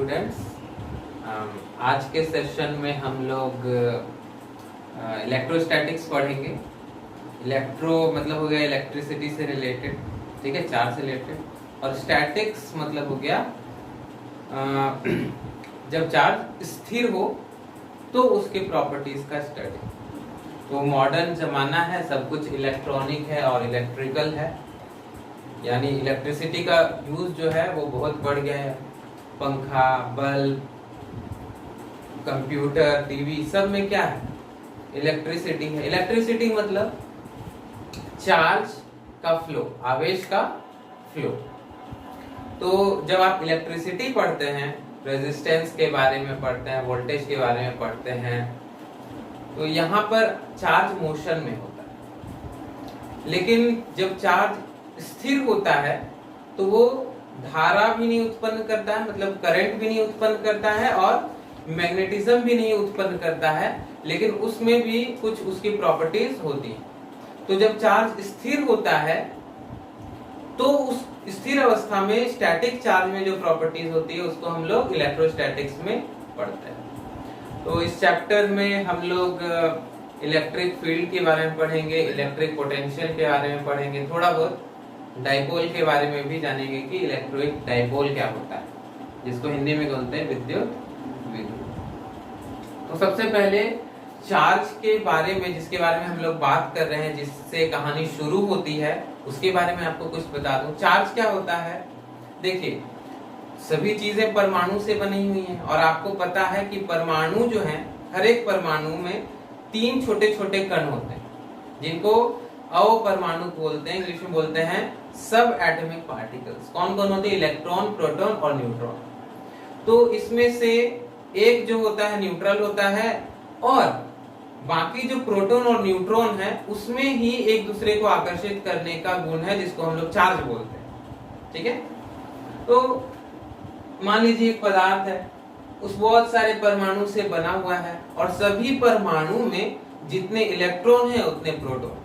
Students, आज के session में हम लोग इलेक्ट्रोस्टैटिक्स पढ़ेंगे। इलेक्ट्रो मतलब हो गया इलेक्ट्रिसिटी से रिलेटेड, ठीक है, चार्ज से रिलेटेड। और स्टैटिक्स मतलब हो गया जब चार्ज स्थिर हो तो उसके प्रॉपर्टीज का स्टडी। तो मॉडर्न जमाना है, सब कुछ इलेक्ट्रॉनिक है और इलेक्ट्रिकल है, यानी इलेक्ट्रिसिटी का यूज जो है वो बहुत बढ़ गया है। पंखा, बल्ब, कंप्यूटर, टीवी, सब में क्या है? इलेक्ट्रिसिटी है। इलेक्ट्रिसिटी मतलब चार्ज का फ्लो, आवेश का फ्लो। तो जब आप इलेक्ट्रिसिटी पढ़ते हैं, रेजिस्टेंस के बारे में पढ़ते हैं, वोल्टेज के बारे में पढ़ते हैं, तो यहाँ पर चार्ज मोशन में होता है। लेकिन जब चार्ज स्थिर होता है तो वो धारा भी नहीं उत्पन्न करता है, मतलब करंट भी नहीं उत्पन्न करता है और मैग्नेटिज्म भी नहीं उत्पन्न करता है, लेकिन उसमें भी कुछ उसकी प्रॉपर्टीज होती हैं। तो जब चार्ज स्थिर होता है तो उस स्थिर अवस्था में स्टैटिक चार्ज में जो प्रॉपर्टीज होती है उसको हम लोग इलेक्ट्रोस्टैटिक्स में पढ़ते हैं। तो इस चैप्टर में हम लोग इलेक्ट्रिक फील्ड के बारे में पढ़ेंगे, इलेक्ट्रिक पोटेंशियल के बारे में पढ़ेंगे, थोड़ा बहुत डाइपोल के बारे में भी जानेंगे कि इलेक्ट्रिक डाइपोल क्या होता है, जिसको हिंदी में बोलते हैं विद्युत विध्रुव। तो सबसे पहले चार्ज के बारे में, जिसके बारे में हम लोग बात कर रहे हैं, जिससे कहानी शुरू होती है, उसके बारे में आपको कुछ बता दूं। चार्ज क्या होता है? देखिए, सभी चीजें परमाणु से बनी हुई हैं और आपको पता है कि परमाणु जो है, हर एक परमाणु में 3 छोटे छोटे कण होते हैं, जिनको अपरमाणु बोलते हैं, इंग्लिश में बोलते हैं सब एटॉमिक पार्टिकल्स। कौन कौन होते हैं? इलेक्ट्रॉन, प्रोटॉन और न्यूट्रॉन। तो इसमें से एक जो होता है न्यूट्रल होता है, और बाकी जो प्रोटॉन और न्यूट्रॉन है उसमें ही एक दूसरे को आकर्षित करने का गुण है, जिसको हम लोग चार्ज बोलते हैं, ठीक है। तो मान लीजिए एक पदार्थ है, उस बहुत सारे परमाणु से बना हुआ है और सभी परमाणु में जितने इलेक्ट्रॉन है उतने प्रोटॉन।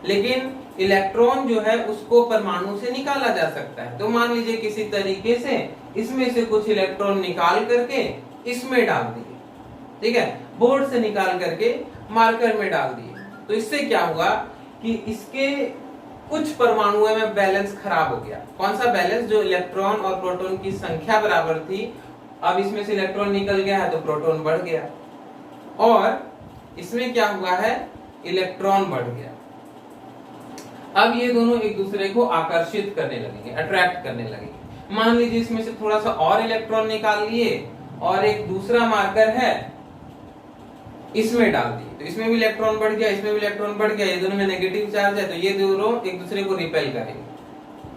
लेकिन इलेक्ट्रॉन जो है उसको परमाणु से निकाला जा सकता है। तो मान लीजिए किसी तरीके से इसमें से कुछ इलेक्ट्रॉन निकाल करके इसमें डाल दिए, ठीक है, बोर्ड से निकाल करके मार्कर में डाल दिए। तो इससे क्या हुआ कि इसके कुछ परमाणुओं में बैलेंस खराब हो गया। कौन सा बैलेंस? जो इलेक्ट्रॉन और प्रोटॉन की संख्या बराबर थी, अब इसमें से इलेक्ट्रॉन निकल गया है तो प्रोटॉन बढ़ गया, और इसमें क्या हुआ है? इलेक्ट्रॉन बढ़ गया। अब ये दोनों एक दूसरे को आकर्षित करने लगेंगे, अट्रैक्ट करने लगेंगे। मान लीजिए इसमें से थोड़ा सा और इलेक्ट्रॉन निकाल लिए और एक दूसरा मार्कर है इसमें डाल दिए, तो इसमें भी इलेक्ट्रॉन बढ़ गया, इसमें भी इलेक्ट्रॉन बढ़ गया। ये दोनों में नेगेटिव चार्ज है, तो ये दोनों एक दूसरे को रिपेल करेंगे,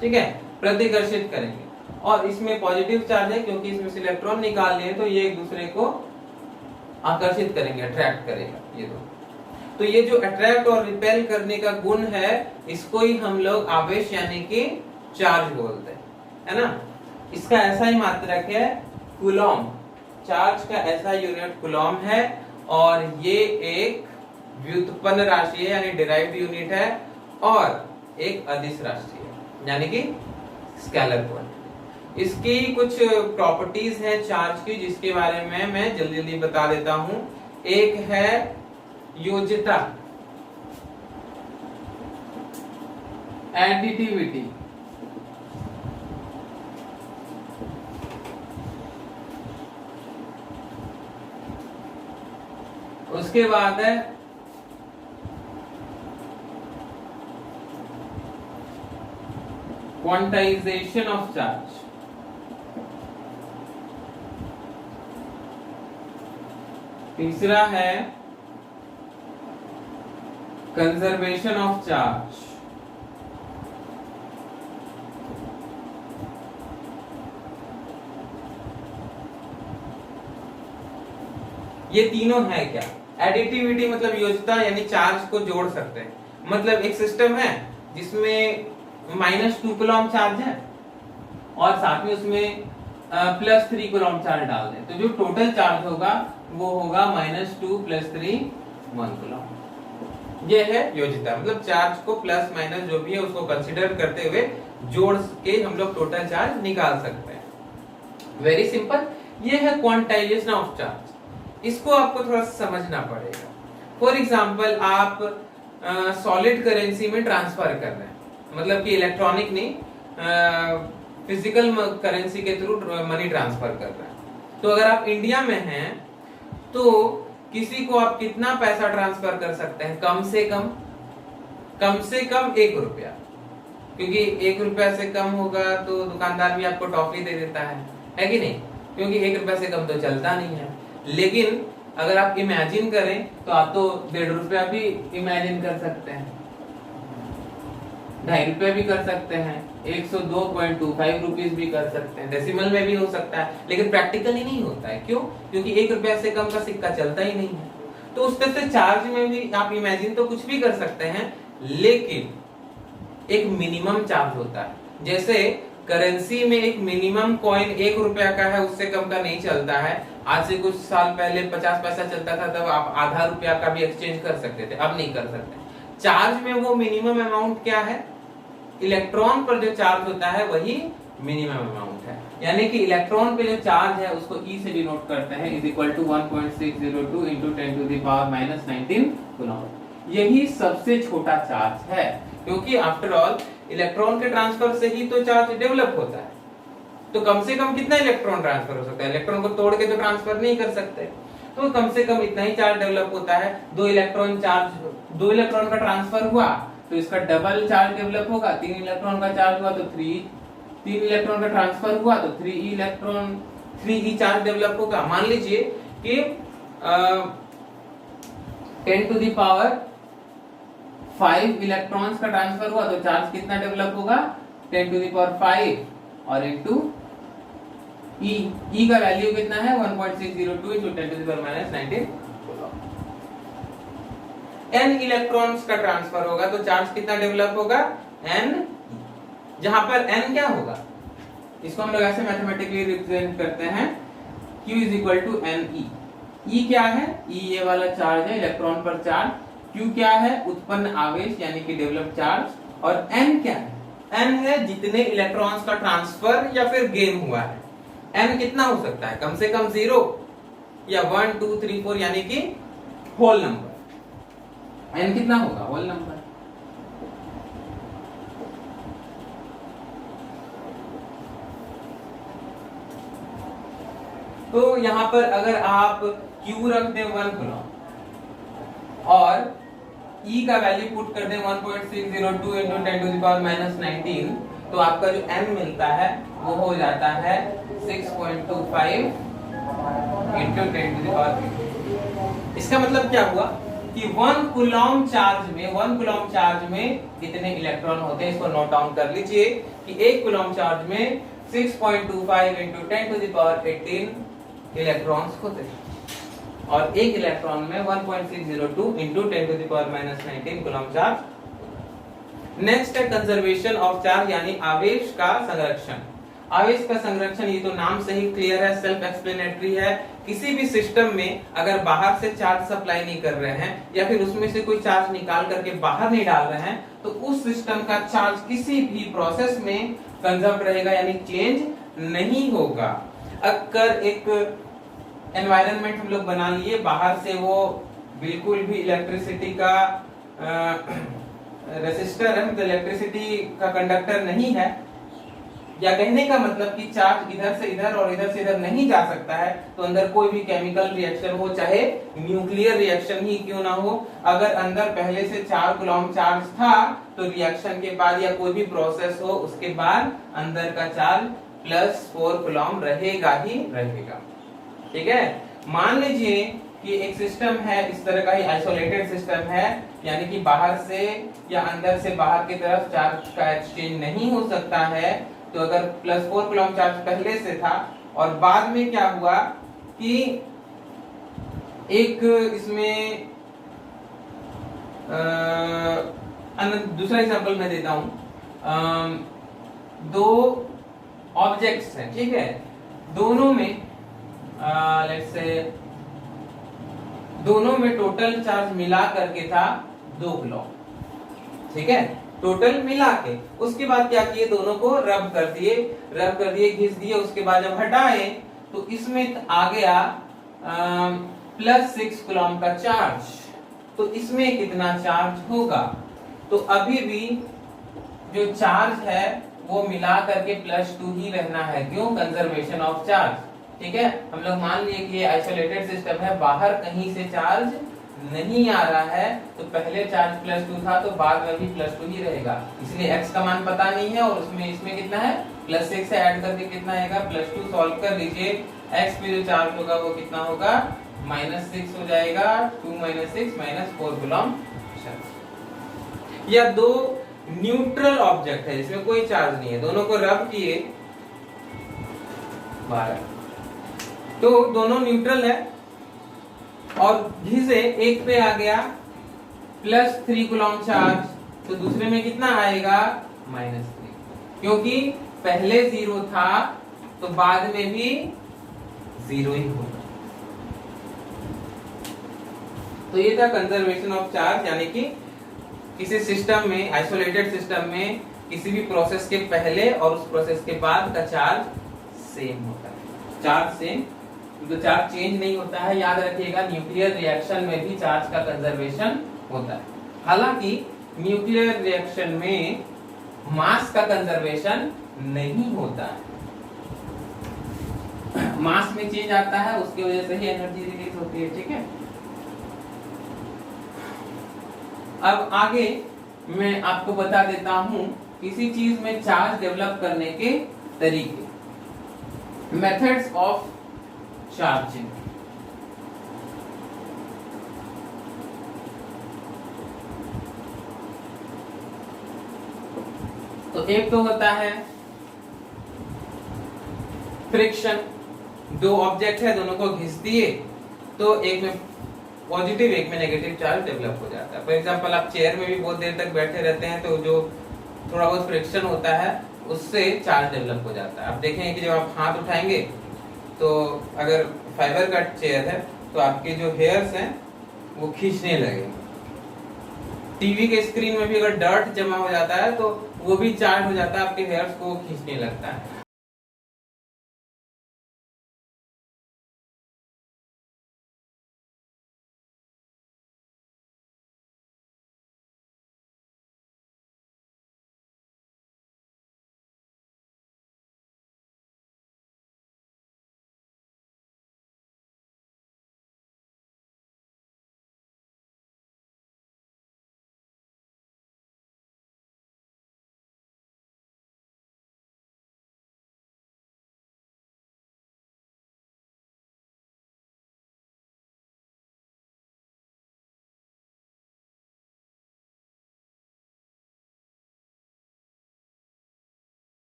ठीक है, प्रतिकर्षित करेंगे। और इसमें पॉजिटिव चार्ज है, क्योंकि इसमें से इलेक्ट्रॉन निकाल लिए, तो ये एक दूसरे को आकर्षित करेंगे, अट्रैक्ट करेगा ये दोनों। तो ये जो अट्रैक्ट और रिपेल करने का गुण है, इसको ही हम लोग आवेश यानी कि चार्ज बोलते हैं, है ना। इसका ऐसा ही मात्रक है कूलॉम। चार्ज का ऐसा यूनिट कूलॉम है, और ये एक व्युत्पन्न राशि है यानी डिराइव्ड यूनिट है, और एक अदिश राशि है यानी कि स्केलर क्वांटिटी। इसकी कुछ प्रॉपर्टीज हैं चार्ज की, जिसके बारे में मैं जल्दी जल्दी बता देता हूं। एक है योज्यता, एडिटिविटी, उसके बाद है क्वांटाइजेशन ऑफ चार्ज, तीसरा है कंजर्वेशन ऑफ चार्ज, ये तीनों है क्या? एडिटिविटी मतलब योज्यता, यानी चार्ज को जोड़ सकते हैं। मतलब एक सिस्टम है जिसमें -2 कूलॉम चार्ज है और साथ में उसमें +3 कूलॉम चार्ज डाल दें, तो जो टोटल चार्ज होगा वो होगा -2 + 3 1 कूलॉम। ये है योज्यता, मतलब चार्ज को प्लस माइनस जो भी है उसको कंसीडर करते हुए जोड़ के हम लोग टोटल चार्ज निकाल सकते हैं। वेरी सिंपल, ये है क्वांटाइजेशन ऑफ चार्ज। इसको आपको थोड़ा समझना पड़ेगा। फॉर एग्जाम्पल आप सॉलिड करेंसी में ट्रांसफर कर रहे हैं, मतलब कि इलेक्ट्रॉनिक नहीं, फिजिकल करेंसी के थ्रू मनी ट्रांसफर कर रहे हैं। तो अगर आप इंडिया में हैं तो किसी को आप कितना पैसा ट्रांसफर कर सकते हैं? कम से कम 1 रुपया, क्योंकि 1 रुपया से कम होगा तो दुकानदार भी आपको टॉफी दे देता है कि नहीं? क्योंकि 1 रुपया से कम तो चलता नहीं है। लेकिन अगर आप इमेजिन करें तो आप तो 1.5 रुपया भी इमेजिन कर सकते हैं, 2.5 रुपया भी कर सकते हैं, 102.25 रुपीज भी कर सकते हैं, डेसिमल में भी हो सकता है, लेकिन प्रैक्टिकली नहीं होता है। क्यों? क्योंकि 1 रुपया से कम का सिक्का चलता ही नहीं है। तो उस तरह से चार्ज में भी आप इमेजिन तो कुछ भी कर सकते हैं, लेकिन एक मिनिमम चार्ज होता है। जैसे करेंसी में एक मिनिमम कॉइन 1 रुपया का है, उससे कम का नहीं चलता है। आज से कुछ साल पहले 50 पैसा चलता था, तब आप आधा रुपया का भी एक्सचेंज कर सकते थे, अब नहीं कर सकते। चार्ज में वो मिनिमम अमाउंट क्या है? इलेक्ट्रॉन पर जो चार्ज होता है वही मिनिमम अमाउंट है। यानी कि इलेक्ट्रॉन पे जो चार्ज है उसको E से डिनोट करते हैं, is equal to 1.602 into 10 to the power minus 19 coulomb. यही सबसे छोटा चार्ज है, क्योंकि आफ्टर ऑल इलेक्ट्रॉन के ट्रांसफर से ही तो चार्ज डेवलप होता है। तो कम से कम कितना इलेक्ट्रॉन ट्रांसफर हो सकता है? इलेक्ट्रॉन को तोड़ के तो ट्रांसफर नहीं कर सकते, तो कम से कम इतना ही चार्ज डेवलप होता है। 2 इलेक्ट्रॉन का ट्रांसफर हुआ तो इसका डबल चार्ज डेवलप होगा। 3 इलेक्ट्रॉन का चार्ज हुआ तो 3 इलेक्ट्रॉन का ट्रांसफर हुआ तो 3e चार्ज डेवलप होगा। मान लीजिए कि 10 to the power 5 इलेक्ट्रॉन्स का ट्रांसफर हुआ तो चार्ज कितना डेवलप होगा? 10 to the power 5 और इनटू E का वैल्यू कितना है? 1.602 into 10 to the power minus 19 n electrons का ट्रांसफर होगा तो चार्ज कितना डेवलप होगा? n, जहां पर n क्या होगा? इसको हम लोग ऐसे मैथमेटिकली रिप्रेजेंट करते हैं, q is equal to ne। E क्या है? E ये वाला चार्ज है, इलेक्ट्रॉन पर चार्ज। q क्या है? उत्पन्न आवेश यानी कि डेवलप चार्ज। और n क्या है? n है जितने इलेक्ट्रॉन्स का ट्रांसफर या फिर गेन हुआ है। n कितना हो सकता है? कम से कम 0 या 1 2 3 4 यानी कि होल नंबर। n कितना होगा? Whole number. तो यहां पर अगर आप q रख दें 1 कूलम और E का वैल्यू पुट कर दें 1.602 into 10 to the power minus 19, तो आपका जो n मिलता है वो हो जाता है 6.25 into 10 to the power। इसका मतलब क्या हुआ कि 1 कूलम चार्ज में कितने इलेक्ट्रॉन होते हैं? इसको नोट डाउन कर लीजिए कि 1 कूलम चार्ज में 6.25 into 10 to the power 18 electrons होते हैं, और 1 इलेक्ट्रॉन में 1.602 into 10 to the power minus 19 coulomb charge. Next है कंजर्वेशन ऑफ चार्ज, यानी आवेश का संरक्षण। आवेश का संरक्षण, ये तो नाम से ही क्लियर है, सेल्फ एक्सप्लेनेटरी है। किसी भी सिस्टम में अगर बाहर से चार्ज सप्लाई नहीं कर रहे हैं या फिर उसमें से कोई चार्ज निकाल करके बाहर नहीं डाल रहे हैं, तो उस सिस्टम का चार्ज किसी भी प्रोसेस में कंजर्व रहेगा, यानी चेंज नहीं होगा। अगर एक एनवायरनमेंट हम लोग बना लिए, बाहर से वो बिल्कुल भी इलेक्ट्रिसिटी का रेसिस्टर है, मतलब इलेक्ट्रिसिटी का कंडक्टर नहीं है, या कहने का मतलब कि चार्ज इधर से इधर और इधर से इधर नहीं जा सकता है, तो अंदर कोई भी केमिकल रिएक्शन हो, चाहे न्यूक्लियर रिएक्शन ही क्यों ना हो, अगर अंदर पहले से 4 कूलम चार्ज था तो रिएक्शन के बाद या कोई भी प्रोसेस हो उसके बाद अंदर का चार्ज +4 कूलम रहेगा ही रहेगा। ठीक है, मान लीजिए कि एक सिस्टम है, इस तरह का ही आइसोलेटेड सिस्टम है, यानी कि बाहर से या अंदर से बाहर की तरफ चार्ज का एक्सचेंज नहीं हो सकता है। तो अगर +4 कूलम चार्ज पहले से था और बाद में क्या हुआ कि एक इसमें दूसरा एग्जांपल मैं देता हूं, 2 ऑब्जेक्ट्स हैं, ठीक है, दोनों में लेट्स से दोनों में टोटल चार्ज मिला करके था 2 कूलम, ठीक है, टोटल मिला के। उसके बाद क्या किए, दोनों को रब कर दिए, घिस दिए। उसके बाद जब हटाए तो इसमें आ गया +6 कूलम का चार्ज। तो इसमें कितना चार्ज होगा, तो अभी भी जो चार्ज है वो मिला करके +2 ही रहना है। क्यों, कंजर्वेशन ऑफ चार्ज। ठीक है, हम लोग मान लिए कि ये आइसोलेटेड सिस्टम है, बाहर कहीं से चार्ज नहीं आ रहा है, तो पहले चार्ज +2 था तो बाद में भी +2 ही रहेगा। इसलिए x का मान पता नहीं है, और उसमें इसमें कितना है, +6 से ऐड करके कितना आएगा, +2। सॉल्व कर लीजिए, x पे जो चार्ज होगा वो कितना होगा, -6 हो जाएगा। 2 - 6 -4 कूलम। या दो न्यूट्रल ऑब्जेक्ट है जिसमें कोई चार्ज नहीं है, दोनों को रब किए 12, तो दोनों न्यूट्रल है, और घिसे, एक पे आ गया +3 कूलम चार्ज, तो दूसरे में कितना आएगा, -3, क्योंकि पहले 0 था तो बाद में भी 0 ही होगा। तो ये था कंजर्वेशन ऑफ चार्ज, यानी कि किसी सिस्टम में, आइसोलेटेड सिस्टम में किसी भी प्रोसेस के पहले और उस प्रोसेस के बाद का चार्ज सेम होता है। चार्ज सेम, तो चार्ज चेंज नहीं होता है। याद रखिएगा, न्यूक्लियर रिएक्शन में भी चार्ज का कंजर्वेशन होता है। हालांकि न्यूक्लियर रिएक्शन में मास का कंजर्वेशन नहीं होता है, मास में चेंज आता है, उसकी वजह से ही एनर्जी रिलीज होती है। ठीक है, अब आगे मैं आपको बता देता हूं किसी चीज में चार्ज डेवलप करने के तरीके, मेथड्स ऑफ चार्जिंग। तो एक तो होता है फ्रिक्शन, दो ऑब्जेक्ट है, दोनों को घिस दिए तो एक में पॉजिटिव एक में नेगेटिव चार्ज डेवलप हो जाता है। फॉर एग्जांपल, आप चेयर में भी बहुत देर तक बैठे रहते हैं तो जो थोड़ा बहुत फ्रिक्शन होता है उससे चार्ज डेवलप हो जाता है। आप देखेंगे कि जब आप हाथ उठाएंगे तो अगर फाइबर का चेयर है तो आपके जो हेयर्स हैं वो खींचने लगेंगे। टीवी के स्क्रीन में भी अगर डर्ट जमा हो जाता है तो वो भी चार्ज हो जाता है, आपके हेयर्स को खींचने लगता है।